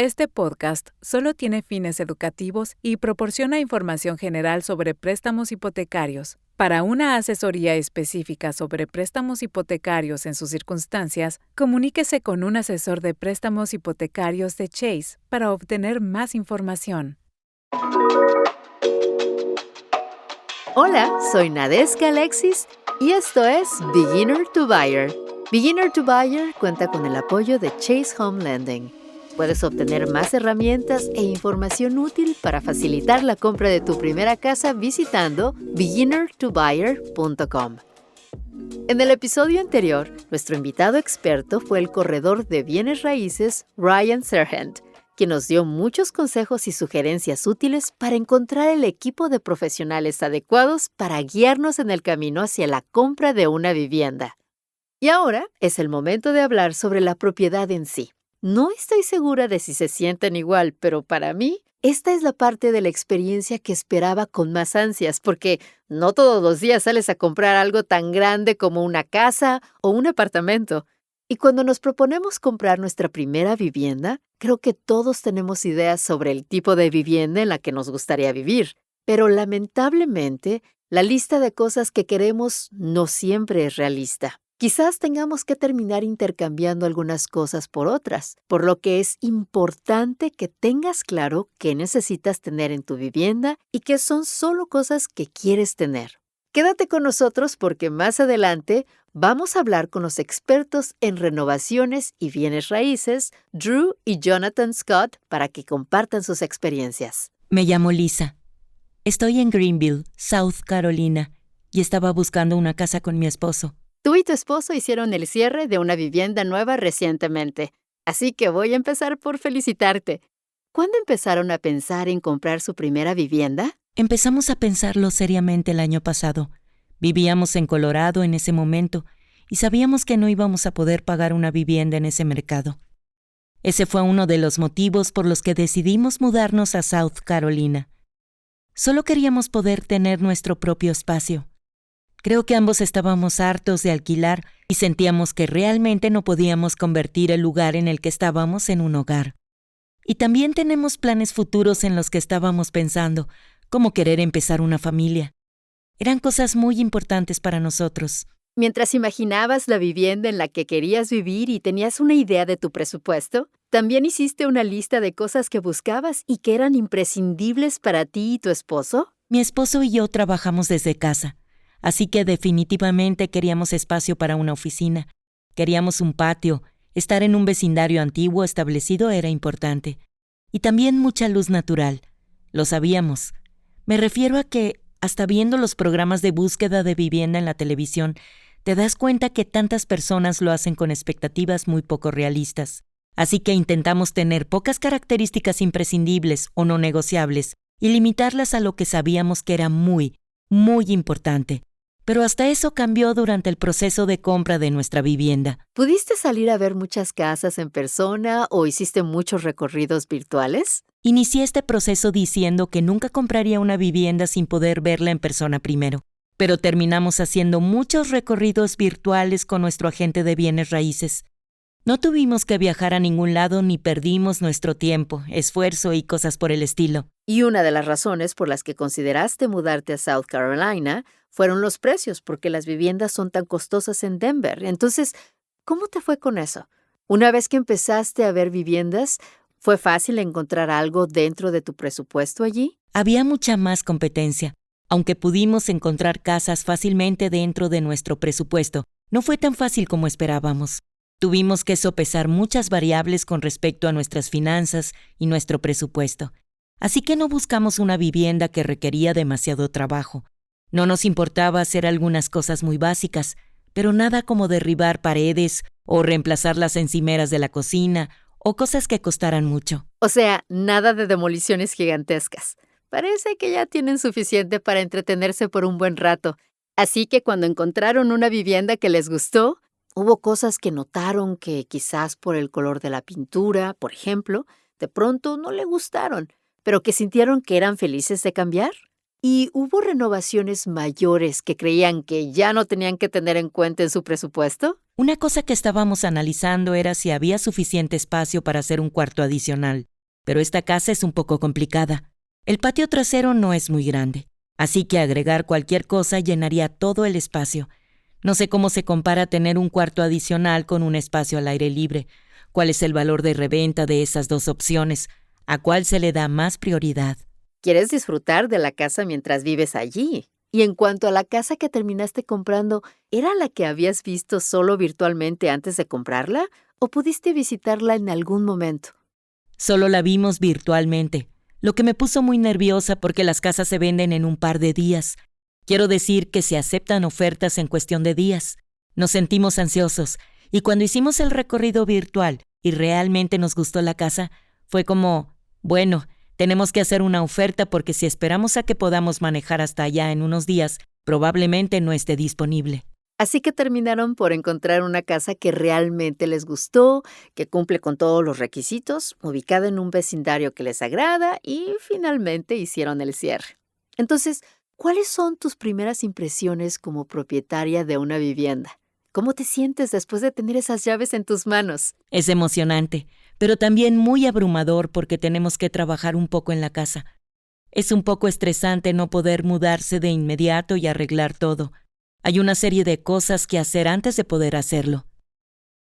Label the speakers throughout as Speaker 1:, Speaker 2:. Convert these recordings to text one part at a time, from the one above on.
Speaker 1: Este podcast solo tiene fines educativos y proporciona información general sobre préstamos hipotecarios. Para una asesoría específica sobre préstamos hipotecarios en sus circunstancias, comuníquese con un asesor de préstamos hipotecarios de Chase para obtener más información.
Speaker 2: Hola, soy Nadeska Alexis y esto es Beginner to Buyer. Beginner to Buyer cuenta con el apoyo de Chase Home Lending. Puedes obtener más herramientas e información útil para facilitar la compra de tu primera casa visitando beginnertobuyer.com. En el episodio anterior, nuestro invitado experto fue el corredor de bienes raíces Ryan Serhant, quien nos dio muchos consejos y sugerencias útiles para encontrar el equipo de profesionales adecuados para guiarnos en el camino hacia la compra de una vivienda. Y ahora es el momento de hablar sobre la propiedad en sí. No estoy segura de si se sienten igual, pero para mí, esta es la parte de la experiencia que esperaba con más ansias, porque no todos los días sales a comprar algo tan grande como una casa o un apartamento. Y cuando nos proponemos comprar nuestra primera vivienda, creo que todos tenemos ideas sobre el tipo de vivienda en la que nos gustaría vivir. Pero lamentablemente, la lista de cosas que queremos no siempre es realista. Quizás tengamos que terminar intercambiando algunas cosas por otras, por lo que es importante que tengas claro qué necesitas tener en tu vivienda y qué son solo cosas que quieres tener. Quédate con nosotros porque más adelante vamos a hablar con los expertos en renovaciones y bienes raíces, Drew y Jonathan Scott, para que compartan sus experiencias.
Speaker 3: Me llamo Lisa. Estoy en Greenville, South Carolina, y estaba buscando una casa con mi esposo.
Speaker 2: Tú y tu esposo hicieron el cierre de una vivienda nueva recientemente, así que voy a empezar por felicitarte. ¿Cuándo empezaron a pensar en comprar su primera vivienda?
Speaker 3: Empezamos a pensarlo seriamente el año pasado. Vivíamos en Colorado en ese momento y sabíamos que no íbamos a poder pagar una vivienda en ese mercado. Ese fue uno de los motivos por los que decidimos mudarnos a South Carolina. Solo queríamos poder tener nuestro propio espacio. Creo que ambos estábamos hartos de alquilar y sentíamos que realmente no podíamos convertir el lugar en el que estábamos en un hogar. Y también tenemos planes futuros en los que estábamos pensando, como querer empezar una familia. Eran cosas muy importantes para nosotros.
Speaker 2: Mientras imaginabas la vivienda en la que querías vivir y tenías una idea de tu presupuesto, ¿también hiciste una lista de cosas que buscabas y que eran imprescindibles para ti y tu esposo?
Speaker 3: Mi esposo y yo trabajamos desde casa. Así que definitivamente queríamos espacio para una oficina. Queríamos un patio. Estar en un vecindario antiguo establecido era importante. Y también mucha luz natural. Lo sabíamos. Me refiero a que, hasta viendo los programas de búsqueda de vivienda en la televisión, te das cuenta que tantas personas lo hacen con expectativas muy poco realistas. Así que intentamos tener pocas características imprescindibles o no negociables y limitarlas a lo que sabíamos que era muy, muy importante. Pero hasta eso cambió durante el proceso de compra de nuestra vivienda.
Speaker 2: ¿Pudiste salir a ver muchas casas en persona o hiciste muchos recorridos virtuales?
Speaker 3: Inicié este proceso diciendo que nunca compraría una vivienda sin poder verla en persona primero, pero terminamos haciendo muchos recorridos virtuales con nuestro agente de bienes raíces. No tuvimos que viajar a ningún lado ni perdimos nuestro tiempo, esfuerzo y cosas por el estilo.
Speaker 2: Y una de las razones por las que consideraste mudarte a South Carolina fueron los precios, porque las viviendas son tan costosas en Denver. Entonces, ¿cómo te fue con eso? Una vez que empezaste a ver viviendas, ¿fue fácil encontrar algo dentro de tu presupuesto allí?
Speaker 3: Había mucha más competencia. Aunque pudimos encontrar casas fácilmente dentro de nuestro presupuesto, no fue tan fácil como esperábamos. Tuvimos que sopesar muchas variables con respecto a nuestras finanzas y nuestro presupuesto. Así que no buscamos una vivienda que requería demasiado trabajo. No nos importaba hacer algunas cosas muy básicas, pero nada como derribar paredes o reemplazar las encimeras de la cocina o cosas que costaran mucho.
Speaker 2: O sea, nada de demoliciones gigantescas. Parece que ya tienen suficiente para entretenerse por un buen rato. Así que cuando encontraron una vivienda que les gustó, hubo cosas que notaron que quizás por el color de la pintura, por ejemplo, de pronto no le gustaron, pero que sintieron que eran felices de cambiar. Y hubo renovaciones mayores que creían que ya no tenían que tener en cuenta en su presupuesto.
Speaker 3: Una cosa que estábamos analizando era si había suficiente espacio para hacer un cuarto adicional. pero esta casa es un poco complicada. El patio trasero no es muy grande, así que agregar cualquier cosa llenaría todo el espacio. No sé cómo se compara tener un cuarto adicional con un espacio al aire libre. ¿Cuál es el valor de reventa de esas dos opciones? ¿A cuál se le da más prioridad?
Speaker 2: Quieres disfrutar de la casa mientras vives allí. Y en cuanto a la casa que terminaste comprando, ¿era la que habías visto solo virtualmente antes de comprarla? ¿O pudiste visitarla en algún momento?
Speaker 3: Solo la vimos virtualmente, lo que me puso muy nerviosa porque las casas se venden en un par de días. Quiero decir que se aceptan ofertas en cuestión de días. Nos sentimos ansiosos y cuando hicimos el recorrido virtual y realmente nos gustó la casa, fue como, bueno, tenemos que hacer una oferta porque si esperamos a que podamos manejar hasta allá en unos días, probablemente no esté disponible.
Speaker 2: Así que terminaron por encontrar una casa que realmente les gustó, que cumple con todos los requisitos, ubicada en un vecindario que les agrada y finalmente hicieron el cierre. Entonces, ¿cuáles son tus primeras impresiones como propietaria de una vivienda? ¿Cómo te sientes después de tener esas llaves en tus manos?
Speaker 3: Es emocionante, pero también muy abrumador porque tenemos que trabajar un poco en la casa. Es un poco estresante no poder mudarse de inmediato y arreglar todo. Hay una serie de cosas que hacer antes de poder hacerlo.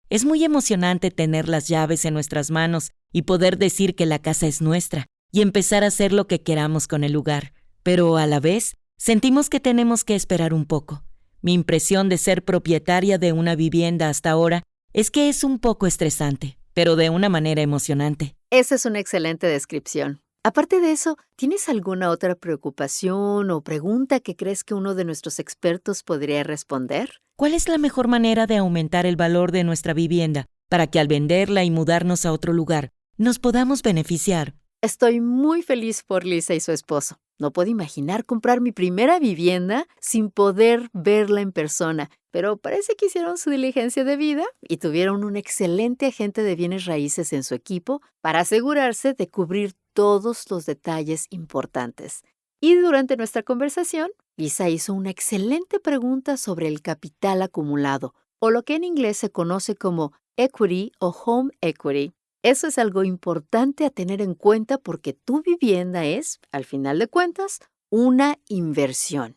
Speaker 3: Es muy emocionante tener las llaves en nuestras manos y poder decir que la casa es nuestra y empezar a hacer lo que queramos con el lugar. Pero a la vez, sentimos que tenemos que esperar un poco. Mi impresión de ser propietaria de una vivienda hasta ahora es que es un poco estresante, pero de una manera emocionante.
Speaker 2: Esa es una excelente descripción. Aparte de eso, ¿tienes alguna otra preocupación o pregunta que crees que uno de nuestros expertos podría responder?
Speaker 3: ¿Cuál es la mejor manera de aumentar el valor de nuestra vivienda para que al venderla y mudarnos a otro lugar nos podamos beneficiar?
Speaker 2: Estoy muy feliz por Lisa y su esposo. No puedo imaginar comprar mi primera vivienda sin poder verla en persona, pero parece que hicieron su diligencia debida y tuvieron un excelente agente de bienes raíces en su equipo para asegurarse de cubrir todos los detalles importantes. Y durante nuestra conversación, Lisa hizo una excelente pregunta sobre el capital acumulado, o lo que en inglés se conoce como equity o home equity. Eso es algo importante a tener en cuenta porque tu vivienda es, al final de cuentas, una inversión.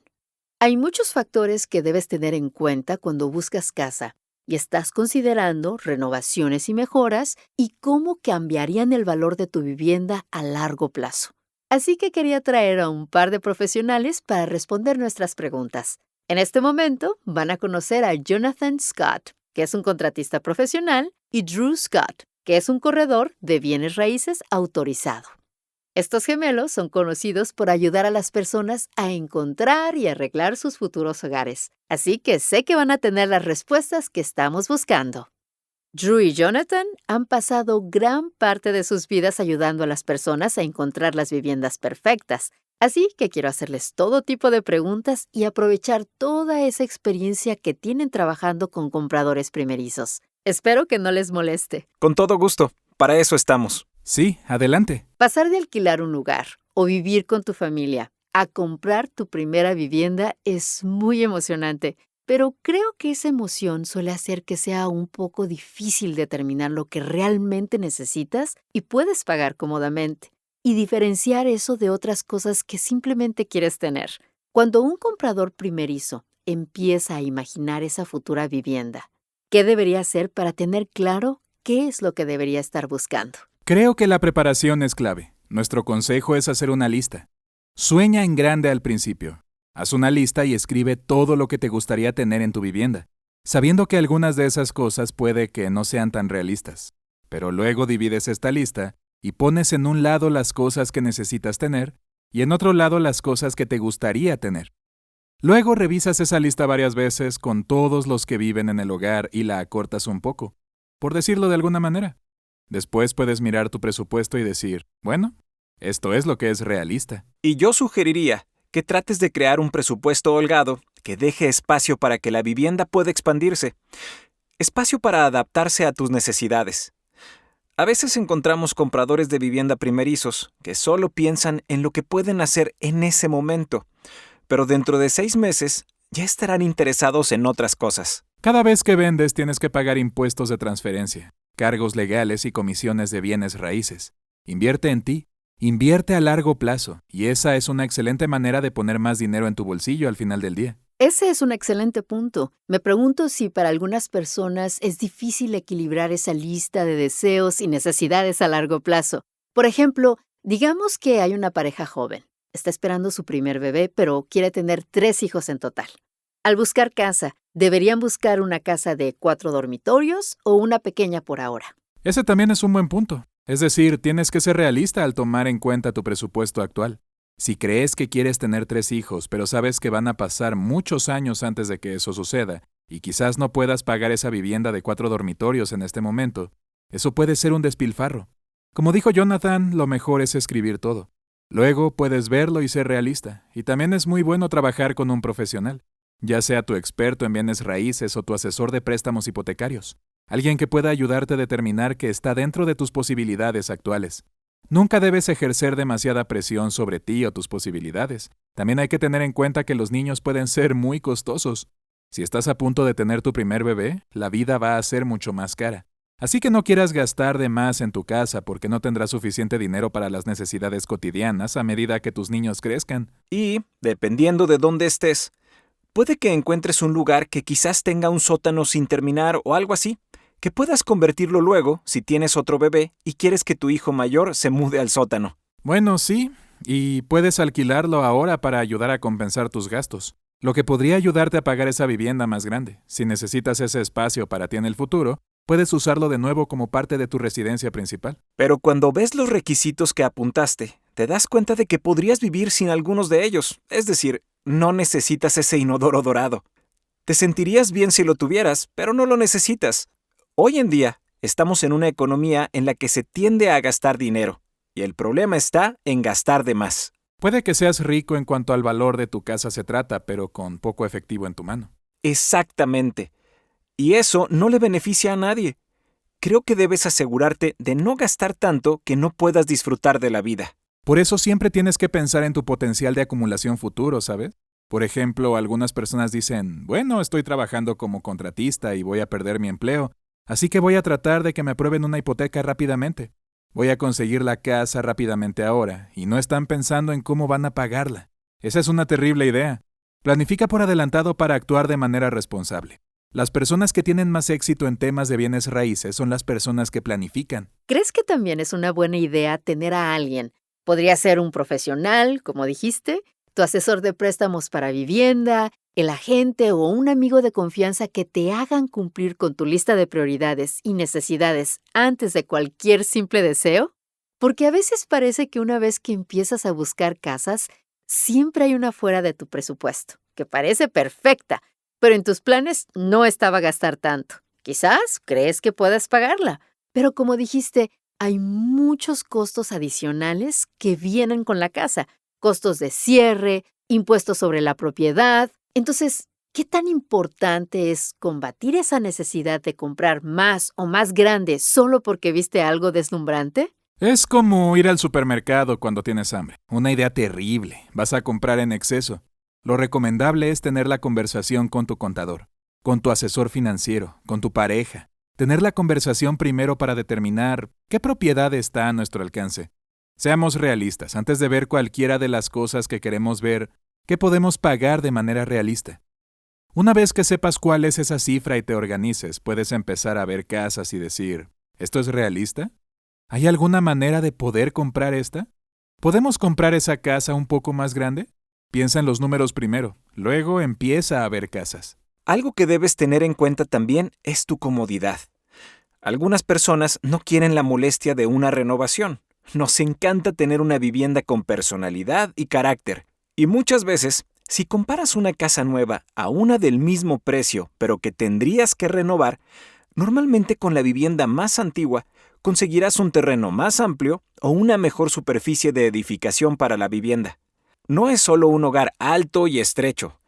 Speaker 2: Hay muchos factores que debes tener en cuenta cuando buscas casa y estás considerando renovaciones y mejoras y cómo cambiarían el valor de tu vivienda a largo plazo. Así que quería traer a un par de profesionales para responder nuestras preguntas. En este momento van a conocer a Jonathan Scott, que es un contratista profesional, y Drew Scott, que es un corredor de bienes raíces autorizado. Estos gemelos son conocidos por ayudar a las personas a encontrar y arreglar sus futuros hogares, así que sé que van a tener las respuestas que estamos buscando. Drew y Jonathan han pasado gran parte de sus vidas ayudando a las personas a encontrar las viviendas perfectas, así que quiero hacerles todo tipo de preguntas y aprovechar toda esa experiencia que tienen trabajando con compradores primerizos. Espero que no les moleste.
Speaker 4: Con todo gusto, para eso estamos.
Speaker 5: Sí, adelante.
Speaker 2: Pasar de alquilar un lugar o vivir con tu familia a comprar tu primera vivienda es muy emocionante, pero creo que esa emoción suele hacer que sea un poco difícil determinar lo que realmente necesitas y puedes pagar cómodamente, y diferenciar eso de otras cosas que simplemente quieres tener. Cuando un comprador primerizo empieza a imaginar esa futura vivienda, ¿qué debería hacer para tener claro qué es lo que debería estar buscando?
Speaker 5: Creo que la preparación es clave. Nuestro consejo es hacer una lista. Sueña en grande al principio. Haz una lista y escribe todo lo que te gustaría tener en tu vivienda, sabiendo que algunas de esas cosas puede que no sean tan realistas. Pero luego divides esta lista y pones en un lado las cosas que necesitas tener y en otro lado las cosas que te gustaría tener. Luego revisas esa lista varias veces con todos los que viven en el hogar y la acortas un poco, por decirlo de alguna manera. Después puedes mirar tu presupuesto y decir, bueno, esto es lo que es realista.
Speaker 4: Y yo sugeriría que trates de crear un presupuesto holgado que deje espacio para que la vivienda pueda expandirse. Espacio para adaptarse a tus necesidades. A veces encontramos compradores de vivienda primerizos que solo piensan en lo que pueden hacer en ese momento, pero dentro de 6 meses ya estarán interesados en otras cosas.
Speaker 5: Cada vez que vendes tienes que pagar impuestos de transferencia, cargos legales y comisiones de bienes raíces. Invierte en ti. Invierte a largo plazo, y esa es una excelente manera de poner más dinero en tu bolsillo al final del día.
Speaker 2: Ese es un excelente punto. Me pregunto si para algunas personas es difícil equilibrar esa lista de deseos y necesidades a largo plazo. Por ejemplo, digamos que hay una pareja joven. Está esperando su primer bebé, pero quiere tener 3 hijos en total. Al buscar casa, ¿deberían buscar una casa de 4 dormitorios o una pequeña por ahora?
Speaker 5: Ese también es un buen punto. Es decir, tienes que ser realista al tomar en cuenta tu presupuesto actual. Si crees que quieres tener 3 hijos, pero sabes que van a pasar muchos años antes de que eso suceda, y quizás no puedas pagar esa vivienda de 4 dormitorios en este momento, eso puede ser un despilfarro. Como dijo Jonathan, lo mejor es escribir todo. Luego puedes verlo y ser realista, y también es muy bueno trabajar con un profesional, ya sea tu experto en bienes raíces o tu asesor de préstamos hipotecarios. Alguien que pueda ayudarte a determinar que está dentro de tus posibilidades actuales. Nunca debes ejercer demasiada presión sobre ti o tus posibilidades. También hay que tener en cuenta que los niños pueden ser muy costosos. Si estás a punto de tener tu primer bebé, la vida va a ser mucho más cara. Así que no quieras gastar de más en tu casa porque no tendrás suficiente dinero para las necesidades cotidianas a medida que tus niños crezcan.
Speaker 4: Y, dependiendo de dónde estés, puede que encuentres un lugar que quizás tenga un sótano sin terminar o algo así, que puedas convertirlo luego si tienes otro bebé y quieres que tu hijo mayor se mude al sótano.
Speaker 5: Bueno, sí, y puedes alquilarlo ahora para ayudar a compensar tus gastos, lo que podría ayudarte a pagar esa vivienda más grande. Si necesitas ese espacio para ti en el futuro, puedes usarlo de nuevo como parte de tu residencia principal.
Speaker 4: Pero cuando ves los requisitos que apuntaste, te das cuenta de que podrías vivir sin algunos de ellos. Es decir, no necesitas ese inodoro dorado. Te sentirías bien si lo tuvieras, pero no lo necesitas. Hoy en día, estamos en una economía en la que se tiende a gastar dinero, y el problema está en gastar de más.
Speaker 5: Puede que seas rico en cuanto al valor de tu casa se trata, pero con poco efectivo en tu mano.
Speaker 4: Exactamente. Y eso no le beneficia a nadie. Creo que debes asegurarte de no gastar tanto que no puedas disfrutar de la vida.
Speaker 5: Por eso siempre tienes que pensar en tu potencial de acumulación futuro, ¿sabes? Por ejemplo, algunas personas dicen, bueno, estoy trabajando como contratista y voy a perder mi empleo, así que voy a tratar de que me aprueben una hipoteca rápidamente. Voy a conseguir la casa rápidamente ahora, y no están pensando en cómo van a pagarla. Esa es una terrible idea. Planifica por adelantado para actuar de manera responsable. Las personas que tienen más éxito en temas de bienes raíces son las personas que planifican.
Speaker 2: ¿Crees que también es una buena idea tener a alguien? Podría ser un profesional, como dijiste, tu asesor de préstamos para vivienda, el agente o un amigo de confianza que te hagan cumplir con tu lista de prioridades y necesidades antes de cualquier simple deseo. Porque a veces parece que una vez que empiezas a buscar casas, siempre hay una fuera de tu presupuesto, que parece perfecta, pero en tus planes no estaba gastar tanto. Quizás crees que puedas pagarla, pero como dijiste, hay muchos costos adicionales que vienen con la casa. Costos de cierre, impuestos sobre la propiedad. Entonces, ¿qué tan importante es combatir esa necesidad de comprar más o más grande solo porque viste algo deslumbrante?
Speaker 5: Es como ir al supermercado cuando tienes hambre. Una idea terrible. Vas a comprar en exceso. Lo recomendable es tener la conversación con tu contador, con tu asesor financiero, con tu pareja. Tener la conversación primero para determinar qué propiedad está a nuestro alcance. Seamos realistas, antes de ver cualquiera de las cosas que queremos ver, ¿qué podemos pagar de manera realista? Una vez que sepas cuál es esa cifra y te organices, puedes empezar a ver casas y decir, ¿esto es realista? ¿Hay alguna manera de poder comprar esta? ¿Podemos comprar esa casa un poco más grande? Piensa en los números primero, luego empieza a ver casas.
Speaker 4: Algo que debes tener en cuenta también es tu comodidad. Algunas personas no quieren la molestia de una renovación. Nos encanta tener una vivienda con personalidad y carácter. Y muchas veces, si comparas una casa nueva a una del mismo precio, pero que tendrías que renovar, normalmente con la vivienda más antigua conseguirás un terreno más amplio o una mejor superficie de edificación para la vivienda. No es solo un hogar alto y estrecho.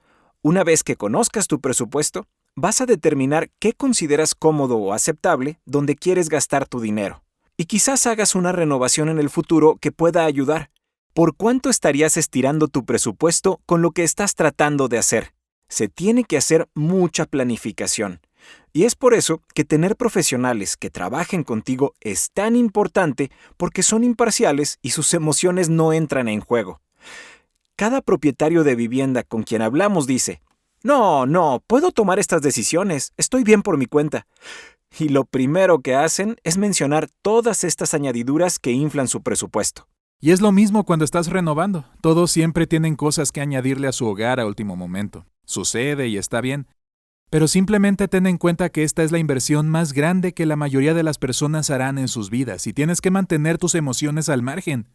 Speaker 4: Una vez que conozcas tu presupuesto, vas a determinar qué consideras cómodo o aceptable donde quieres gastar tu dinero. Y quizás hagas una renovación en el futuro que pueda ayudar. ¿Por cuánto estarías estirando tu presupuesto con lo que estás tratando de hacer? Se tiene que hacer mucha planificación. Y es por eso que tener profesionales que trabajen contigo es tan importante porque son imparciales y sus emociones no entran en juego. Cada propietario de vivienda con quien hablamos dice, no, puedo tomar estas decisiones, estoy bien por mi cuenta. Y lo primero que hacen es mencionar todas estas añadiduras que inflan su presupuesto.
Speaker 5: Y es lo mismo cuando estás renovando. Todos siempre tienen cosas que añadirle a su hogar a último momento. Sucede y está bien. Pero simplemente ten en cuenta que esta es la inversión más grande que la mayoría de las personas harán en sus vidas y tienes que mantener tus emociones al margen.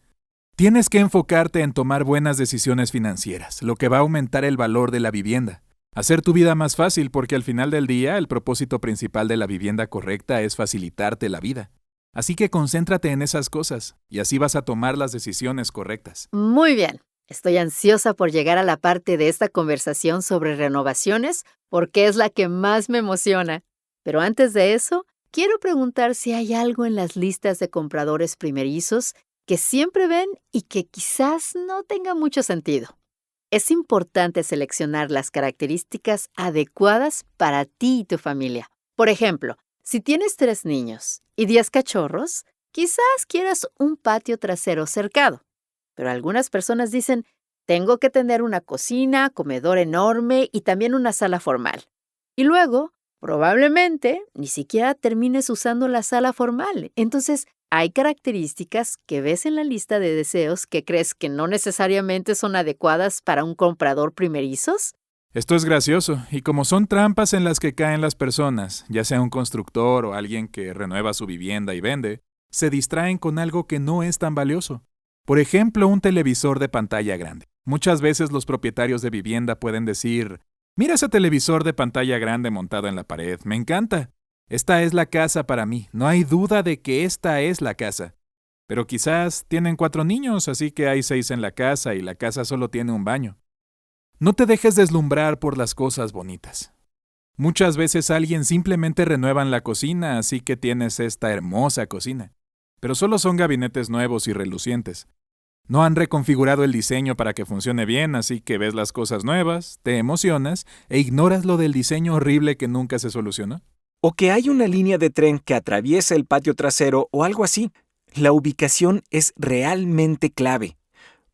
Speaker 5: Tienes que enfocarte en tomar buenas decisiones financieras, lo que va a aumentar el valor de la vivienda. Hacer tu vida más fácil porque al final del día el propósito principal de la vivienda correcta es facilitarte la vida. Así que concéntrate en esas cosas y así vas a tomar las decisiones correctas.
Speaker 2: Muy bien. Estoy ansiosa por llegar a la parte de esta conversación sobre renovaciones porque es la que más me emociona. Pero antes de eso, quiero preguntar si hay algo en las listas de compradores primerizos que siempre ven y que quizás no tenga mucho sentido. Es importante seleccionar las características adecuadas para ti y tu familia. Por ejemplo, si tienes 3 niños y 10 cachorros, quizás quieras un patio trasero cercado. Pero algunas personas dicen, tengo que tener una cocina, comedor enorme y también una sala formal. Y luego, probablemente, ni siquiera termines usando la sala formal. Entonces, hay características que ves en la lista de deseos que crees que no necesariamente son adecuadas para un comprador primerizos.
Speaker 5: Esto es gracioso, y como son trampas en las que caen las personas, ya sea un constructor o alguien que renueva su vivienda y vende, se distraen con algo que no es tan valioso. Por ejemplo, un televisor de pantalla grande. Muchas veces los propietarios de vivienda pueden decir, mira ese televisor de pantalla grande montado en la pared, me encanta. Esta es la casa para mí, no hay duda de que esta es la casa. Pero quizás tienen 4 niños, así que hay 6 en la casa y la casa solo tiene un baño. No te dejes deslumbrar por las cosas bonitas. Muchas veces alguien simplemente renuevan la cocina, así que tienes esta hermosa cocina. Pero solo son gabinetes nuevos y relucientes. No han reconfigurado el diseño para que funcione bien, así que ves las cosas nuevas, te emocionas e ignoras lo del diseño horrible que nunca se solucionó.
Speaker 4: O que hay una línea de tren que atraviesa el patio trasero o algo así. La ubicación es realmente clave.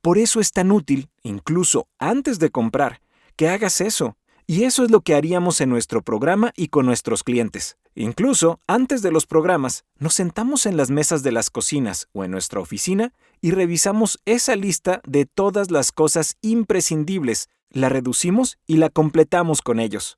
Speaker 4: Por eso es tan útil, incluso antes de comprar, que hagas eso. Y eso es lo que haríamos en nuestro programa y con nuestros clientes. Incluso antes de los programas, nos sentamos en las mesas de las cocinas o en nuestra oficina y revisamos esa lista de todas las cosas imprescindibles, la reducimos y la completamos con ellos.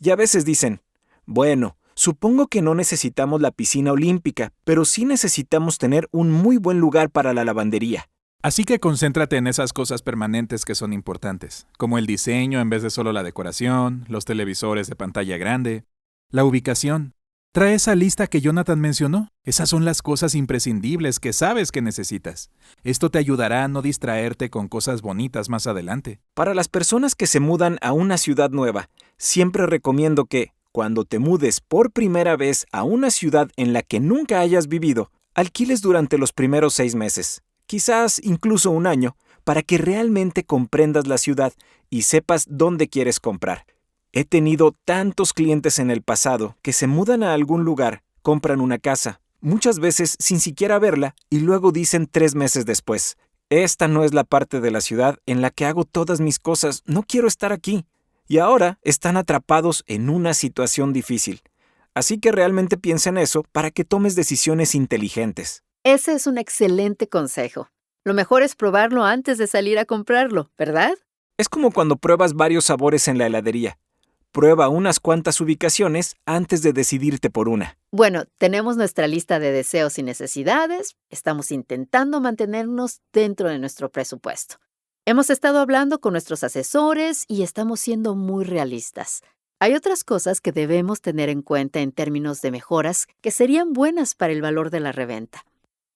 Speaker 4: Y a veces dicen, bueno, supongo que no necesitamos la piscina olímpica, pero sí necesitamos tener un muy buen lugar para la lavandería.
Speaker 5: Así que concéntrate en esas cosas permanentes que son importantes, como el diseño en vez de solo la decoración, los televisores de pantalla grande, la ubicación. Trae esa lista que Jonathan mencionó. Esas son las cosas imprescindibles que sabes que necesitas. Esto te ayudará a no distraerte con cosas bonitas más adelante.
Speaker 4: Para las personas que se mudan a una ciudad nueva, siempre recomiendo que, cuando te mudes por primera vez a una ciudad en la que nunca hayas vivido, alquiles durante los primeros 6 meses. Quizás incluso un año, para que realmente comprendas la ciudad y sepas dónde quieres comprar. He tenido tantos clientes en el pasado que se mudan a algún lugar, compran una casa, muchas veces sin siquiera verla, y luego dicen 3 meses después, esta no es la parte de la ciudad en la que hago todas mis cosas, no quiero estar aquí. Y ahora están atrapados en una situación difícil. Así que realmente piensa en eso para que tomes decisiones inteligentes.
Speaker 2: Ese es un excelente consejo. Lo mejor es probarlo antes de salir a comprarlo, ¿verdad?
Speaker 4: Es como cuando pruebas varios sabores en la heladería. Prueba unas cuantas ubicaciones antes de decidirte por una.
Speaker 2: Bueno, tenemos nuestra lista de deseos y necesidades. Estamos intentando mantenernos dentro de nuestro presupuesto. Hemos estado hablando con nuestros asesores y estamos siendo muy realistas. Hay otras cosas que debemos tener en cuenta en términos de mejoras que serían buenas para el valor de la reventa.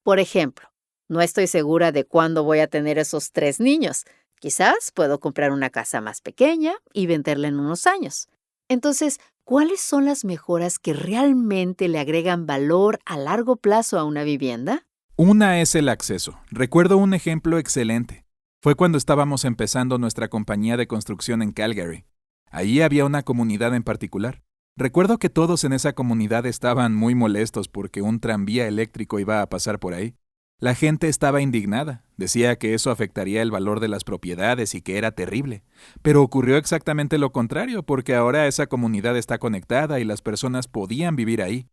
Speaker 2: Por ejemplo, no estoy segura de cuándo voy a tener esos 3 niños. Quizás puedo comprar una casa más pequeña y venderla en unos años. Entonces, ¿cuáles son las mejoras que realmente le agregan valor a largo plazo a una vivienda?
Speaker 5: Una es el acceso. Recuerdo un ejemplo excelente. Fue cuando estábamos empezando nuestra compañía de construcción en Calgary. Ahí había una comunidad en particular. Recuerdo que todos en esa comunidad estaban muy molestos porque un tranvía eléctrico iba a pasar por ahí. La gente estaba indignada, decía que eso afectaría el valor de las propiedades y que era terrible. Pero ocurrió exactamente lo contrario, porque ahora esa comunidad está conectada y las personas podían vivir ahí,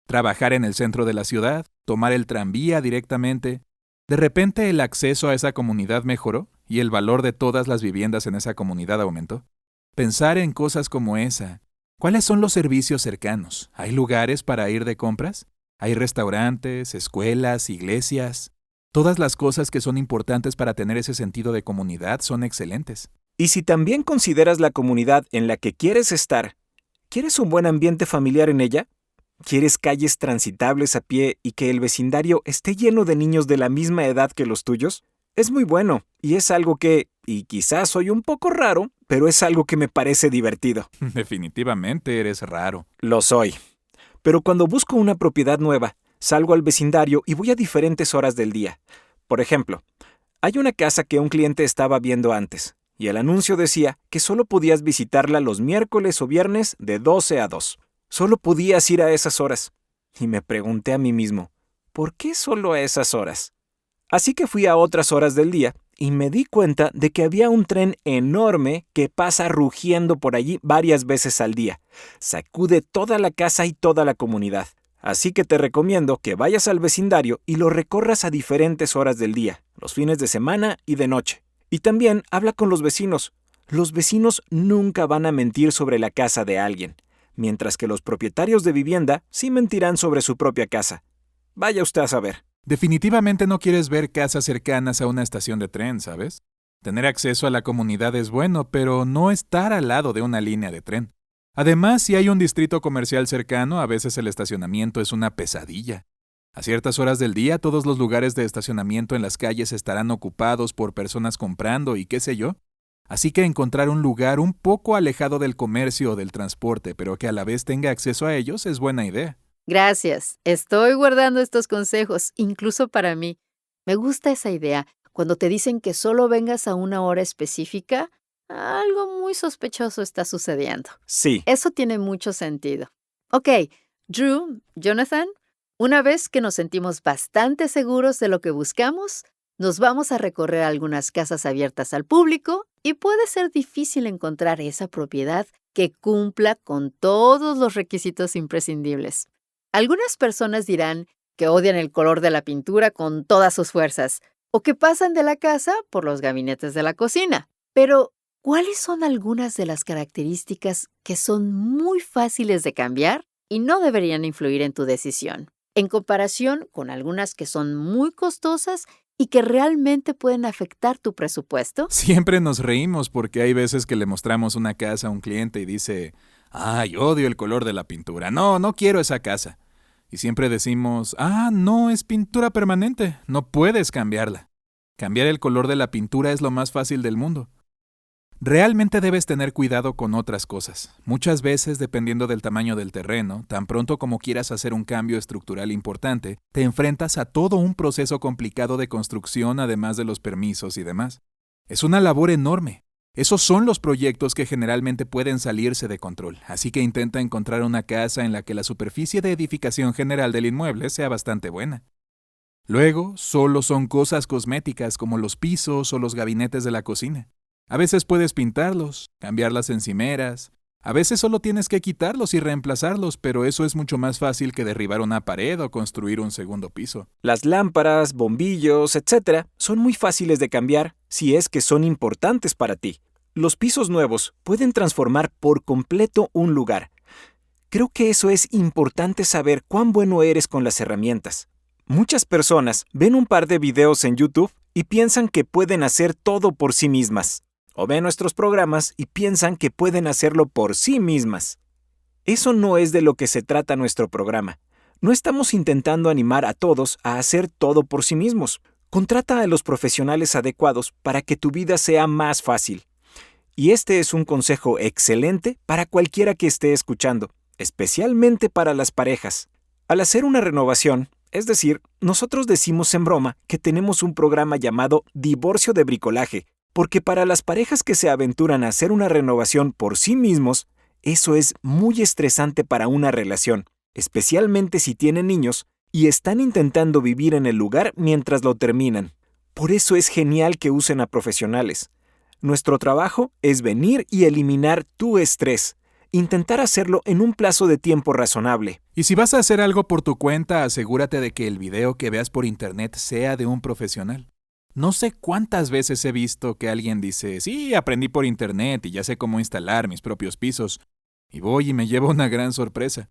Speaker 5: trabajar en el centro de la ciudad, tomar el tranvía directamente. De repente el acceso a esa comunidad mejoró y el valor de todas las viviendas en esa comunidad aumentó. Pensar en cosas como esa. ¿Cuáles son los servicios cercanos? ¿Hay lugares para ir de compras? ¿Hay restaurantes, escuelas, iglesias? Todas las cosas que son importantes para tener ese sentido de comunidad son excelentes.
Speaker 4: Y si también consideras la comunidad en la que quieres estar, ¿quieres un buen ambiente familiar en ella? ¿Quieres calles transitables a pie y que el vecindario esté lleno de niños de la misma edad que los tuyos? Es muy bueno y es algo que, y quizás soy un poco raro, pero es algo que me parece divertido.
Speaker 5: Definitivamente eres raro.
Speaker 4: Lo soy. Pero cuando busco una propiedad nueva, salgo al vecindario y voy a diferentes horas del día. Por ejemplo, hay una casa que un cliente estaba viendo antes, y el anuncio decía que solo podías visitarla los miércoles o viernes de 12 a 2. Solo podías ir a esas horas. Y me pregunté a mí mismo, ¿por qué solo a esas horas? Así que fui a otras horas del día y me di cuenta de que había un tren enorme que pasa rugiendo por allí varias veces al día. Sacude toda la casa y toda la comunidad. Así que te recomiendo que vayas al vecindario y lo recorras a diferentes horas del día, los fines de semana y de noche. Y también habla con los vecinos. Los vecinos nunca van a mentir sobre la casa de alguien, mientras que los propietarios de vivienda sí mentirán sobre su propia casa. Vaya usted a saber.
Speaker 5: Definitivamente no quieres ver casas cercanas a una estación de tren, ¿sabes? Tener acceso a la comunidad es bueno, pero no estar al lado de una línea de tren. Además, si hay un distrito comercial cercano, a veces el estacionamiento es una pesadilla. A ciertas horas del día, todos los lugares de estacionamiento en las calles estarán ocupados por personas comprando y qué sé yo. Así que encontrar un lugar un poco alejado del comercio o del transporte, pero que a la vez tenga acceso a ellos, es buena idea.
Speaker 2: Gracias. Estoy guardando estos consejos, incluso para mí. Me gusta esa idea. Cuando te dicen que solo vengas a una hora específica, algo muy sospechoso está sucediendo.
Speaker 4: Sí.
Speaker 2: Eso tiene mucho sentido. Ok, Drew, Jonathan, una vez que nos sentimos bastante seguros de lo que buscamos, nos vamos a recorrer algunas casas abiertas al público y puede ser difícil encontrar esa propiedad que cumpla con todos los requisitos imprescindibles. Algunas personas dirán que odian el color de la pintura con todas sus fuerzas o que pasan de la casa por los gabinetes de la cocina. Pero, ¿cuáles son algunas de las características que son muy fáciles de cambiar y no deberían influir en tu decisión, en comparación con algunas que son muy costosas y que realmente pueden afectar tu presupuesto?
Speaker 5: Siempre nos reímos porque hay veces que le mostramos una casa a un cliente y dice, ¡ay, odio el color de la pintura! No quiero esa casa. Y siempre decimos, no, es pintura permanente, no puedes cambiarla. Cambiar el color de la pintura es lo más fácil del mundo. Realmente debes tener cuidado con otras cosas. Muchas veces, dependiendo del tamaño del terreno, tan pronto como quieras hacer un cambio estructural importante, te enfrentas a todo un proceso complicado de construcción además de los permisos y demás. Es una labor enorme. Esos son los proyectos que generalmente pueden salirse de control, así que intenta encontrar una casa en la que la superficie de edificación general del inmueble sea bastante buena. Luego, solo son cosas cosméticas como los pisos o los gabinetes de la cocina. A veces puedes pintarlos, cambiar las encimeras, a veces solo tienes que quitarlos y reemplazarlos, pero eso es mucho más fácil que derribar una pared o construir un segundo piso.
Speaker 4: Las lámparas, bombillos, etc. son muy fáciles de cambiar si es que son importantes para ti. Los pisos nuevos pueden transformar por completo un lugar. Creo que eso es importante saber cuán bueno eres con las herramientas. Muchas personas ven un par de videos en YouTube y piensan que pueden hacer todo por sí mismas. O ven nuestros programas y piensan que pueden hacerlo por sí mismas. Eso no es de lo que se trata nuestro programa. No estamos intentando animar a todos a hacer todo por sí mismos. Contrata a los profesionales adecuados para que tu vida sea más fácil. Y este es un consejo excelente para cualquiera que esté escuchando, especialmente para las parejas. Al hacer una renovación, es decir, nosotros decimos en broma que tenemos un programa llamado Divorcio de Bricolaje, porque para las parejas que se aventuran a hacer una renovación por sí mismos, Eso es muy estresante para una relación, especialmente si tienen niños y están intentando vivir en el lugar mientras lo terminan. Por eso es genial que usen a profesionales. Nuestro trabajo es venir y eliminar tu estrés. Intentar hacerlo en un plazo de tiempo razonable.
Speaker 5: Y si vas a hacer algo por tu cuenta, asegúrate de que el video que veas por internet sea de un profesional. No sé cuántas veces he visto que alguien dice, sí, aprendí por internet y ya sé cómo instalar mis propios pisos. Y voy y me llevo una gran sorpresa.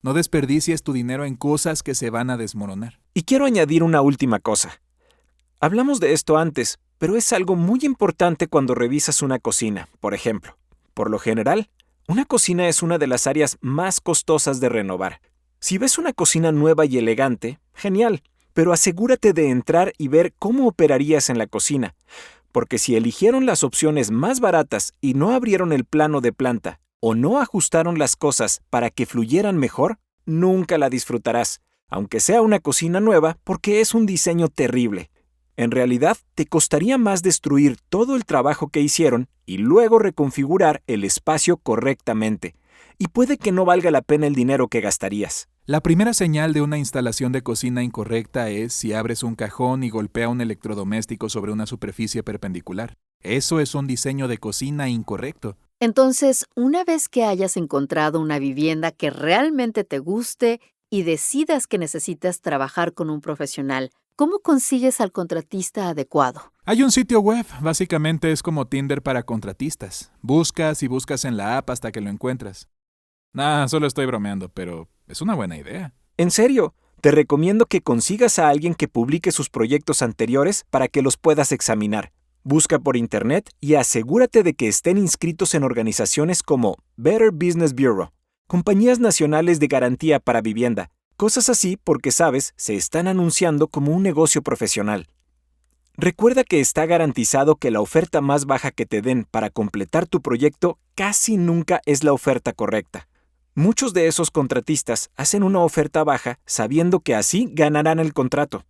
Speaker 5: No desperdicies tu dinero en cosas que se van a desmoronar.
Speaker 4: Y quiero añadir una última cosa. Hablamos de esto antes, pero es algo muy importante cuando revisas una cocina, por ejemplo. Por lo general, una cocina es una de las áreas más costosas de renovar. Si ves una cocina nueva y elegante, genial, pero asegúrate de entrar y ver cómo operarías en la cocina, porque si eligieron las opciones más baratas y no abrieron el plano de planta o no ajustaron las cosas para que fluyeran mejor, nunca la disfrutarás, aunque sea una cocina nueva, porque es un diseño terrible. En realidad, te costaría más destruir todo el trabajo que hicieron y luego reconfigurar el espacio correctamente. Y puede que no valga la pena el dinero que gastarías.
Speaker 5: La primera señal de una instalación de cocina incorrecta es si abres un cajón y golpea un electrodoméstico sobre una superficie perpendicular. Eso es un diseño de cocina incorrecto.
Speaker 2: Entonces, una vez que hayas encontrado una vivienda que realmente te guste y decidas que necesitas trabajar con un profesional, ¿cómo consigues al contratista adecuado?
Speaker 5: Hay un sitio web, básicamente es como Tinder para contratistas. Buscas y buscas en la app hasta que lo encuentras. Solo estoy bromeando, pero es una buena idea.
Speaker 4: En serio, te recomiendo que consigas a alguien que publique sus proyectos anteriores para que los puedas examinar. Busca por internet y asegúrate de que estén inscritos en organizaciones como Better Business Bureau, compañías nacionales de garantía para vivienda, cosas así porque, sabes, se están anunciando como un negocio profesional. Recuerda que está garantizado que la oferta más baja que te den para completar tu proyecto casi nunca es la oferta correcta. Muchos de esos contratistas hacen una oferta baja sabiendo que así ganarán el contrato,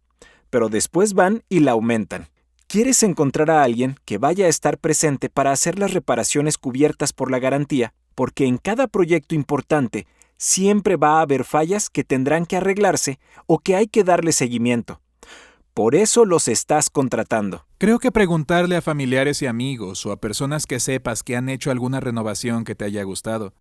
Speaker 4: pero después van y la aumentan. ¿Quieres encontrar a alguien que vaya a estar presente para hacer las reparaciones cubiertas por la garantía? Porque en cada proyecto importante siempre va a haber fallas que tendrán que arreglarse o que hay que darle seguimiento. Por eso los estás contratando.
Speaker 5: Creo que preguntarle a familiares y amigos o a personas que sepas que han hecho alguna renovación que te haya gustado.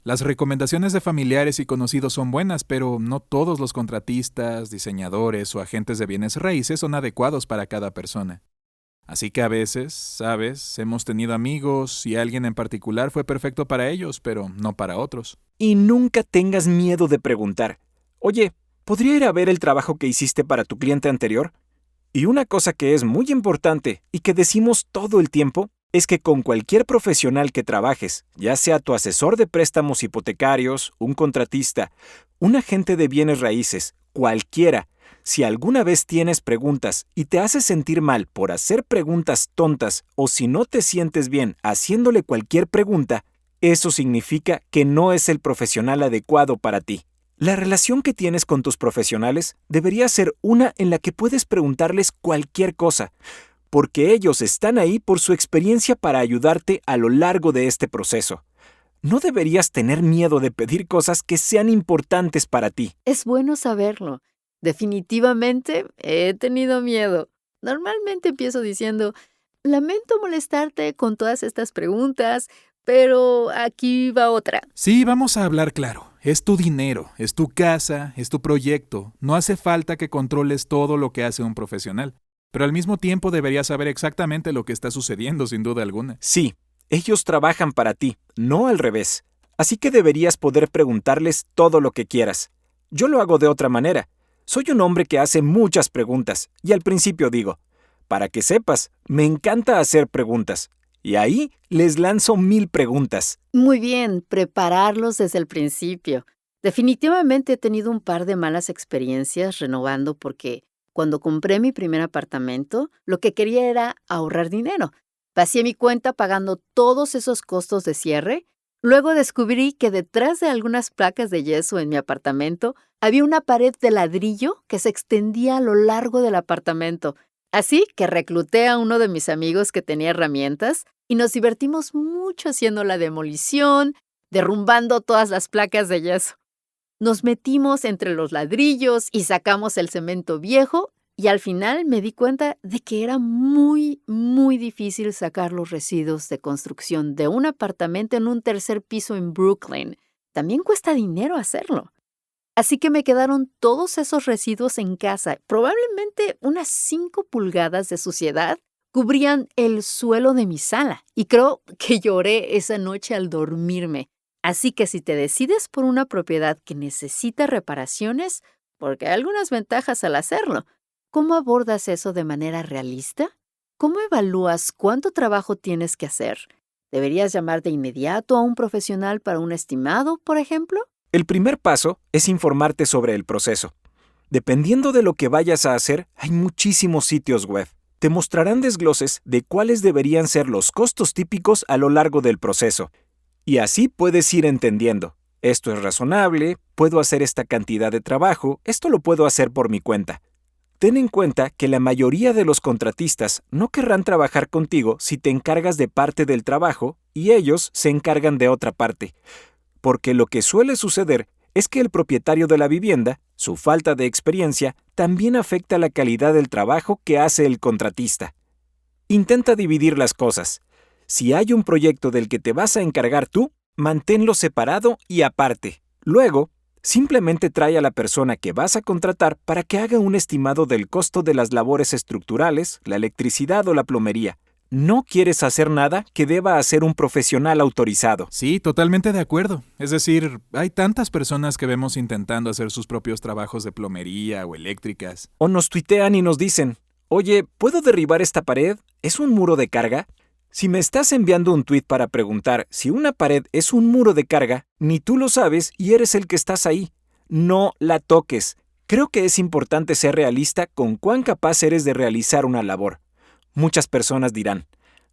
Speaker 5: Las recomendaciones de familiares y conocidos son buenas, pero no todos los contratistas, diseñadores o agentes de bienes raíces son adecuados para cada persona. Así que a veces, ¿sabes? Hemos tenido amigos y alguien en particular fue perfecto para ellos, pero no para otros.
Speaker 4: Y nunca tengas miedo de preguntar. Oye, ¿podría ir a ver el trabajo que hiciste para tu cliente anterior? Y una cosa que es muy importante y que decimos todo el tiempo es que con cualquier profesional que trabajes, ya sea tu asesor de préstamos hipotecarios, un contratista, un agente de bienes raíces, cualquiera, si alguna vez tienes preguntas y te haces sentir mal por hacer preguntas tontas o si no te sientes bien haciéndole cualquier pregunta, eso significa que no es el profesional adecuado para ti. La relación que tienes con tus profesionales debería ser una en la que puedes preguntarles cualquier cosa, porque ellos están ahí por su experiencia para ayudarte a lo largo de este proceso. No deberías tener miedo de pedir cosas que sean importantes para ti.
Speaker 2: Es bueno saberlo. Definitivamente he tenido miedo. Normalmente empiezo diciendo, lamento molestarte con todas estas preguntas, pero aquí va otra.
Speaker 5: Sí, vamos a hablar claro. Es tu dinero, es tu casa, es tu proyecto. No hace falta que controles todo lo que hace un profesional. Pero al mismo tiempo deberías saber exactamente lo que está sucediendo, sin duda alguna.
Speaker 4: Sí, ellos trabajan para ti, no al revés. Así que deberías poder preguntarles todo lo que quieras. Yo lo hago de otra manera. Soy un hombre que hace muchas preguntas, y al principio digo, para que sepas, me encanta hacer preguntas. Y ahí les lanzo 1000 preguntas.
Speaker 2: Muy bien, prepararlos desde el principio. Definitivamente he tenido un par de malas experiencias renovando porque cuando compré mi primer apartamento, lo que quería era ahorrar dinero. Vacié mi cuenta pagando todos esos costos de cierre. Luego descubrí que detrás de algunas placas de yeso en mi apartamento había una pared de ladrillo que se extendía a lo largo del apartamento. Así que recluté a uno de mis amigos que tenía herramientas y nos divertimos mucho haciendo la demolición, derrumbando todas las placas de yeso. Nos metimos entre los ladrillos y sacamos el cemento viejo y al final me di cuenta de que era muy, muy difícil sacar los residuos de construcción de un apartamento en un tercer piso en Brooklyn. También cuesta dinero hacerlo. Así que me quedaron todos esos residuos en casa. Probablemente unas 5 pulgadas de suciedad cubrían el suelo de mi sala y creo que lloré esa noche al dormirme. Así que si te decides por una propiedad que necesita reparaciones, porque hay algunas ventajas al hacerlo, ¿cómo abordas eso de manera realista? ¿Cómo evalúas cuánto trabajo tienes que hacer? ¿Deberías llamar de inmediato a un profesional para un estimado, por ejemplo?
Speaker 4: El primer paso es informarte sobre el proceso. Dependiendo de lo que vayas a hacer, hay muchísimos sitios web. Te mostrarán desgloses de cuáles deberían ser los costos típicos a lo largo del proceso. Y así puedes ir entendiendo. Esto es razonable, puedo hacer esta cantidad de trabajo, esto lo puedo hacer por mi cuenta. Ten en cuenta que la mayoría de los contratistas no querrán trabajar contigo si te encargas de parte del trabajo y ellos se encargan de otra parte. Porque lo que suele suceder es que el propietario de la vivienda, su falta de experiencia, también afecta la calidad del trabajo que hace el contratista. Intenta dividir las cosas. Si hay un proyecto del que te vas a encargar tú, manténlo separado y aparte. Luego, simplemente trae a la persona que vas a contratar para que haga un estimado del costo de las labores estructurales, la electricidad o la plomería. No quieres hacer nada que deba hacer un profesional autorizado.
Speaker 5: Sí, totalmente de acuerdo. Es decir, hay tantas personas que vemos intentando hacer sus propios trabajos de plomería o eléctricas.
Speaker 4: O nos tuitean y nos dicen, oye, ¿puedo derribar esta pared? ¿Es un muro de carga? Si me estás enviando un tuit para preguntar si una pared es un muro de carga, ni tú lo sabes y eres el que estás ahí. No la toques. Creo que es importante ser realista con cuán capaz eres de realizar una labor. Muchas personas dirán,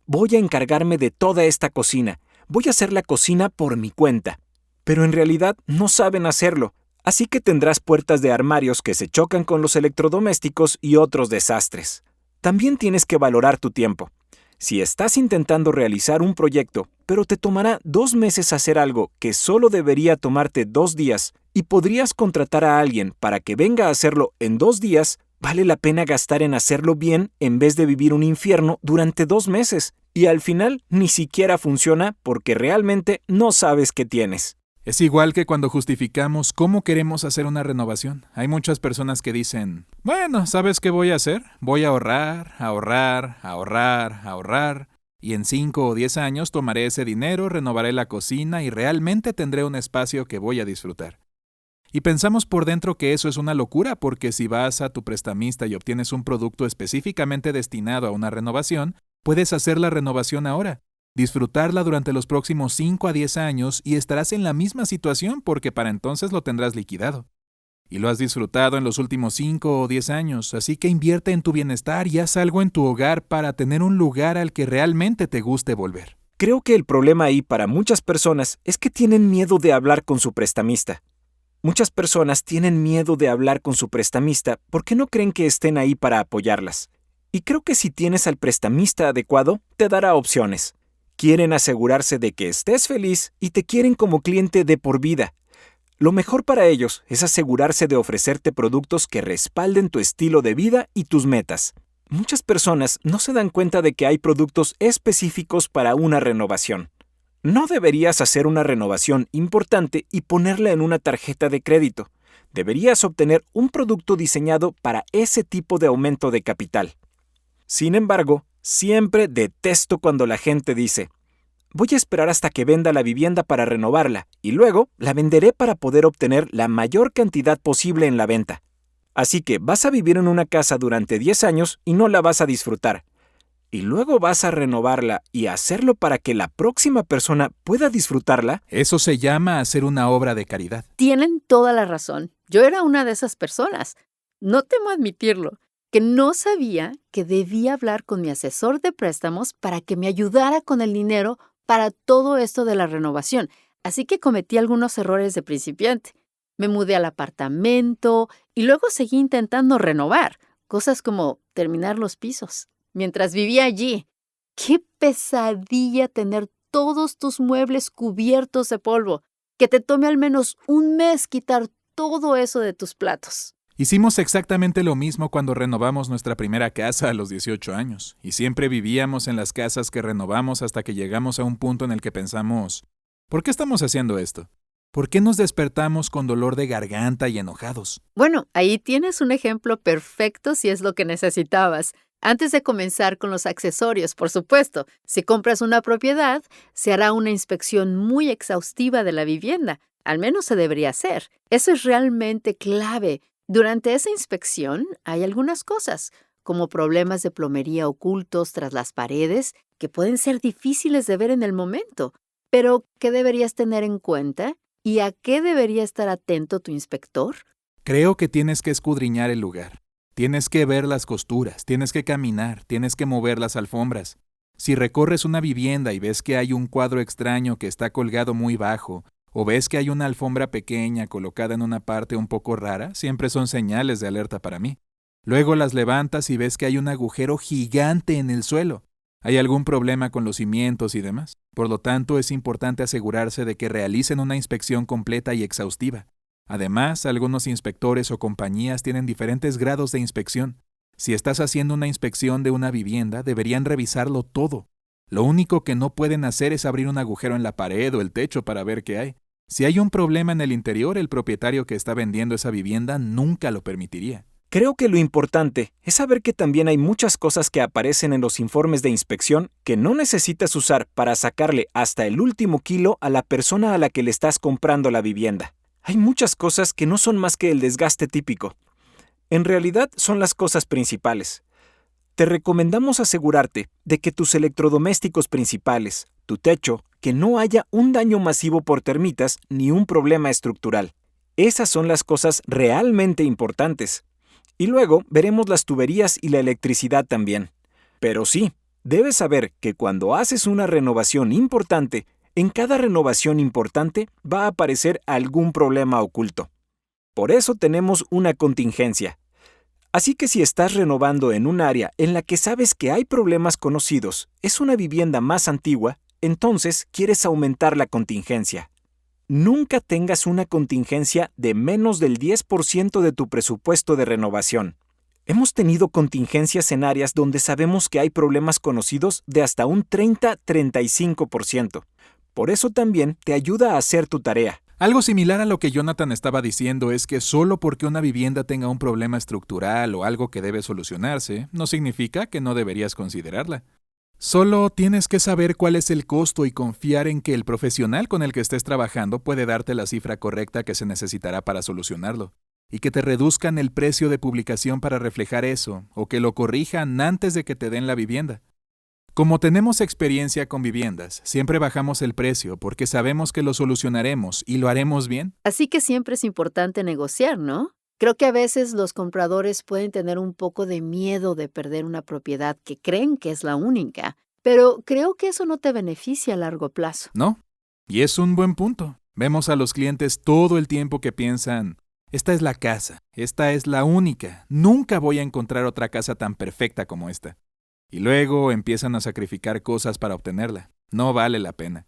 Speaker 4: voy a encargarme de toda esta cocina, voy a hacer la cocina por mi cuenta. Pero en realidad no saben hacerlo, así que tendrás puertas de armarios que se chocan con los electrodomésticos y otros desastres. También tienes que valorar tu tiempo. Si estás intentando realizar un proyecto, pero te tomará 2 meses hacer algo que solo debería tomarte 2 días y podrías contratar a alguien para que venga a hacerlo en 2 días, vale la pena gastar en hacerlo bien en vez de vivir un infierno durante 2 meses. Y al final ni siquiera funciona porque realmente no sabes qué tienes.
Speaker 5: Es igual que cuando justificamos cómo queremos hacer una renovación. Hay muchas personas que dicen, bueno, ¿sabes qué voy a hacer? Voy a ahorrar, y en 5 o 10 años tomaré ese dinero, renovaré la cocina y realmente tendré un espacio que voy a disfrutar. Y pensamos por dentro que eso es una locura porque si vas a tu prestamista y obtienes un producto específicamente destinado a una renovación, puedes hacer la renovación ahora. Disfrutarla durante los próximos 5 a 10 años y estarás en la misma situación porque para entonces lo tendrás liquidado. Y lo has disfrutado en los últimos 5 o 10 años, así que invierte en tu bienestar y haz algo en tu hogar para tener un lugar al que realmente te guste volver.
Speaker 4: Creo que el problema ahí para muchas personas es que tienen miedo de hablar con su prestamista. Muchas personas tienen miedo de hablar con su prestamista porque no creen que estén ahí para apoyarlas. Y creo que si tienes al prestamista adecuado, te dará opciones. Quieren asegurarse de que estés feliz y te quieren como cliente de por vida. Lo mejor para ellos es asegurarse de ofrecerte productos que respalden tu estilo de vida y tus metas. Muchas personas no se dan cuenta de que hay productos específicos para una renovación. No deberías hacer una renovación importante y ponerla en una tarjeta de crédito. Deberías obtener un producto diseñado para ese tipo de aumento de capital. Sin embargo, siempre detesto cuando la gente dice, voy a esperar hasta que venda la vivienda para renovarla y luego la venderé para poder obtener la mayor cantidad posible en la venta. Así que vas a vivir en una casa durante 10 años y no la vas a disfrutar. Y luego vas a renovarla y hacerlo para que la próxima persona pueda disfrutarla.
Speaker 5: Eso se llama hacer una obra de caridad.
Speaker 2: Tienen toda la razón. Yo era una de esas personas. No temo admitirlo, que no sabía que debía hablar con mi asesor de préstamos para que me ayudara con el dinero para todo esto de la renovación. Así que cometí algunos errores de principiante. Me mudé al apartamento y luego seguí intentando renovar, cosas como terminar los pisos. Mientras vivía allí, qué pesadilla tener todos tus muebles cubiertos de polvo, que te tome al menos un mes quitar todo eso de tus platos.
Speaker 5: Hicimos exactamente lo mismo cuando renovamos nuestra primera casa a los 18 años, y siempre vivíamos en las casas que renovamos hasta que llegamos a un punto en el que pensamos, ¿por qué estamos haciendo esto? ¿Por qué nos despertamos con dolor de garganta y enojados?
Speaker 2: Bueno, ahí tienes un ejemplo perfecto si es lo que necesitabas. Antes de comenzar con los accesorios, por supuesto, si compras una propiedad, se hará una inspección muy exhaustiva de la vivienda. Al menos se debería hacer. Eso es realmente clave. Durante esa inspección hay algunas cosas, como problemas de plomería ocultos tras las paredes, que pueden ser difíciles de ver en el momento. Pero, ¿qué deberías tener en cuenta? ¿Y a qué debería estar atento tu inspector?
Speaker 5: Creo que tienes que escudriñar el lugar. Tienes que ver las costuras, tienes que caminar, tienes que mover las alfombras. Si recorres una vivienda y ves que hay un cuadro extraño que está colgado muy bajo, o ves que hay una alfombra pequeña colocada en una parte un poco rara, siempre son señales de alerta para mí. Luego las levantas y ves que hay un agujero gigante en el suelo. Hay algún problema con los cimientos y demás. Por lo tanto, es importante asegurarse de que realicen una inspección completa y exhaustiva. Además, algunos inspectores o compañías tienen diferentes grados de inspección. Si estás haciendo una inspección de una vivienda, deberían revisarlo todo. Lo único que no pueden hacer es abrir un agujero en la pared o el techo para ver qué hay. Si hay un problema en el interior, el propietario que está vendiendo esa vivienda nunca lo permitiría.
Speaker 4: Creo que lo importante es saber que también hay muchas cosas que aparecen en los informes de inspección que no necesitas usar para sacarle hasta el último kilo a la persona a la que le estás comprando la vivienda. Hay muchas cosas que no son más que el desgaste típico. En realidad son las cosas principales. Te recomendamos asegurarte de que tus electrodomésticos principales, tu techo, que no haya un daño masivo por termitas ni un problema estructural. Esas son las cosas realmente importantes. Y luego veremos las tuberías y la electricidad también. Pero sí, debes saber que cuando haces una renovación importante, en cada renovación importante va a aparecer algún problema oculto. Por eso tenemos una contingencia. Así que si estás renovando en un área en la que sabes que hay problemas conocidos, es una vivienda más antigua, entonces quieres aumentar la contingencia. Nunca tengas una contingencia de menos del 10% de tu presupuesto de renovación. Hemos tenido contingencias en áreas donde sabemos que hay problemas conocidos de hasta un 30-35%. Por eso también te ayuda a hacer tu tarea.
Speaker 5: Algo similar a lo que Jonathan estaba diciendo es que solo porque una vivienda tenga un problema estructural o algo que debe solucionarse, no significa que no deberías considerarla. Solo tienes que saber cuál es el costo y confiar en que el profesional con el que estés trabajando puede darte la cifra correcta que se necesitará para solucionarlo, y que te reduzcan el precio de publicación para reflejar eso, o que lo corrijan antes de que te den la vivienda. Como tenemos experiencia con viviendas, siempre bajamos el precio porque sabemos que lo solucionaremos y lo haremos bien.
Speaker 2: Así que siempre es importante negociar, ¿no? Creo que a veces los compradores pueden tener un poco de miedo de perder una propiedad que creen que es la única, pero creo que eso no te beneficia a largo plazo.
Speaker 5: ¿No? Y es un buen punto. Vemos a los clientes todo el tiempo que piensan, esta es la casa, esta es la única, nunca voy a encontrar otra casa tan perfecta como esta. Y luego empiezan a sacrificar cosas para obtenerla. No vale la pena.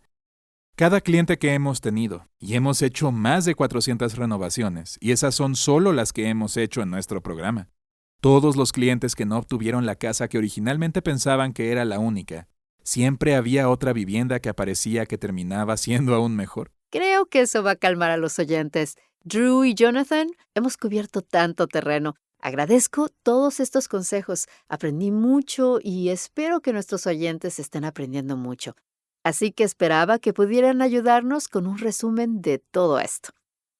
Speaker 5: Cada cliente que hemos tenido, y hemos hecho más de 400 renovaciones, y esas son solo las que hemos hecho en nuestro programa. Todos los clientes que no obtuvieron la casa que originalmente pensaban que era la única, siempre había otra vivienda que aparecía que terminaba siendo aún mejor.
Speaker 2: Creo que eso va a calmar a los oyentes. Drew y Jonathan, hemos cubierto tanto terreno. Agradezco todos estos consejos. Aprendí mucho y espero que nuestros oyentes estén aprendiendo mucho. Así que esperaba que pudieran ayudarnos con un resumen de todo esto.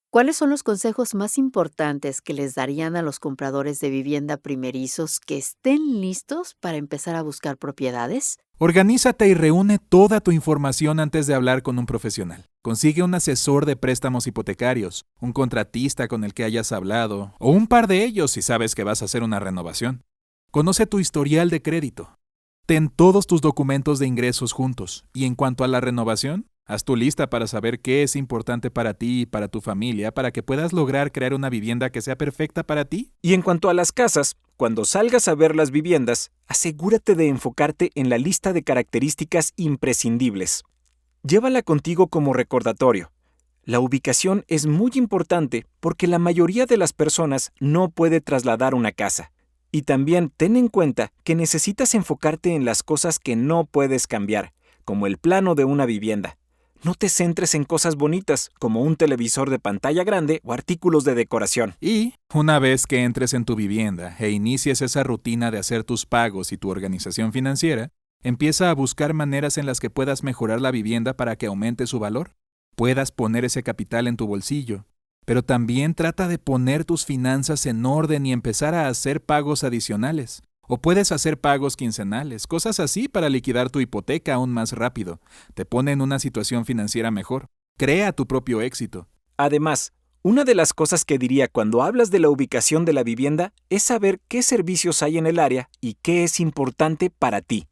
Speaker 2: ¿Cuáles son los consejos más importantes que les darían a los compradores de vivienda primerizos que estén listos para empezar a buscar propiedades?
Speaker 5: Organízate y reúne toda tu información antes de hablar con un profesional. Consigue un asesor de préstamos hipotecarios, un contratista con el que hayas hablado, o un par de ellos si sabes que vas a hacer una renovación. Conoce tu historial de crédito. Ten todos tus documentos de ingresos juntos. Y en cuanto a la renovación, haz tu lista para saber qué es importante para ti y para tu familia para que puedas lograr crear una vivienda que sea perfecta para ti.
Speaker 4: Y en cuanto a las casas, cuando salgas a ver las viviendas, asegúrate de enfocarte en la lista de características imprescindibles. Llévala contigo como recordatorio. La ubicación es muy importante porque la mayoría de las personas no puede trasladar una casa. Y también ten en cuenta que necesitas enfocarte en las cosas que no puedes cambiar, como el plano de una vivienda. No te centres en cosas bonitas, como un televisor de pantalla grande o artículos de decoración.
Speaker 5: Y, una vez que entres en tu vivienda e inicies esa rutina de hacer tus pagos y tu organización financiera, empieza a buscar maneras en las que puedas mejorar la vivienda para que aumente su valor. Puedas poner ese capital en tu bolsillo. Pero también trata de poner tus finanzas en orden y empezar a hacer pagos adicionales. O puedes hacer pagos quincenales, cosas así para liquidar tu hipoteca aún más rápido. Te pone en una situación financiera mejor. Crea tu propio éxito.
Speaker 4: Además, una de las cosas que diría cuando hablas de la ubicación de la vivienda es saber qué servicios hay en el área y qué es importante para ti.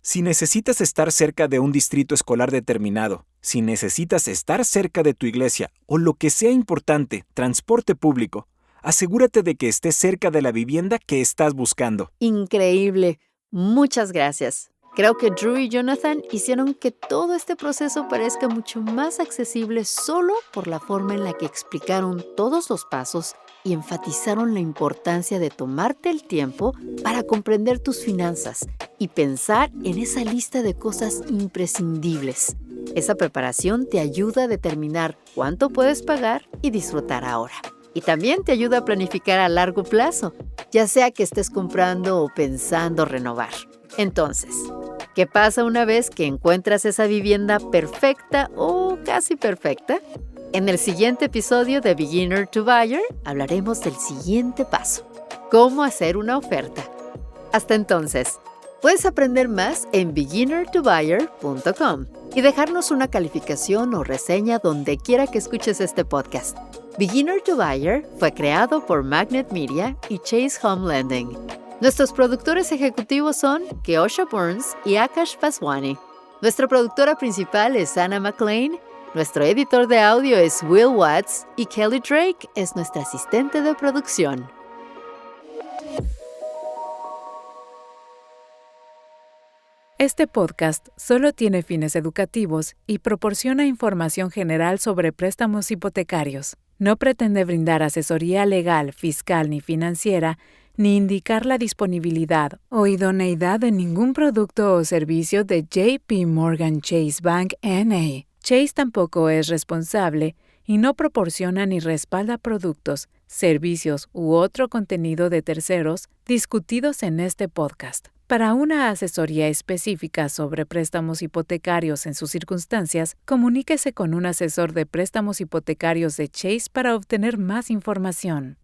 Speaker 4: Si necesitas estar cerca de un distrito escolar determinado, si necesitas estar cerca de tu iglesia o lo que sea importante, transporte público, asegúrate de que estés cerca de la vivienda que estás buscando.
Speaker 2: Increíble. Muchas gracias. Creo que Drew y Jonathan hicieron que todo este proceso parezca mucho más accesible solo por la forma en la que explicaron todos los pasos y enfatizaron la importancia de tomarte el tiempo para comprender tus finanzas y pensar en esa lista de cosas imprescindibles. Esa preparación te ayuda a determinar cuánto puedes pagar y disfrutar ahora. Y también te ayuda a planificar a largo plazo, ya sea que estés comprando o pensando renovar. Entonces, ¿qué pasa una vez que encuentras esa vivienda perfecta o casi perfecta? En el siguiente episodio de Beginner to Buyer hablaremos del siguiente paso: cómo hacer una oferta. Hasta entonces, puedes aprender más en beginnertobuyer.com y dejarnos una calificación o reseña donde quiera que escuches este podcast. Beginner to Buyer fue creado por Magnet Media y Chase Home Lending. Nuestros productores ejecutivos son Keosha Burns y Akash Vaswani. Nuestra productora principal es Anna McLean. Nuestro editor de audio es Will Watts y Kelly Drake es nuestra asistente de producción.
Speaker 1: Este podcast solo tiene fines educativos y proporciona información general sobre préstamos hipotecarios. No pretende brindar asesoría legal, fiscal ni financiera, ni indicar la disponibilidad o idoneidad de ningún producto o servicio de JP Morgan Chase Bank N.A. Chase tampoco es responsable y no proporciona ni respalda productos, servicios u otro contenido de terceros discutidos en este podcast. Para una asesoría específica sobre préstamos hipotecarios en sus circunstancias, comuníquese con un asesor de préstamos hipotecarios de Chase para obtener más información.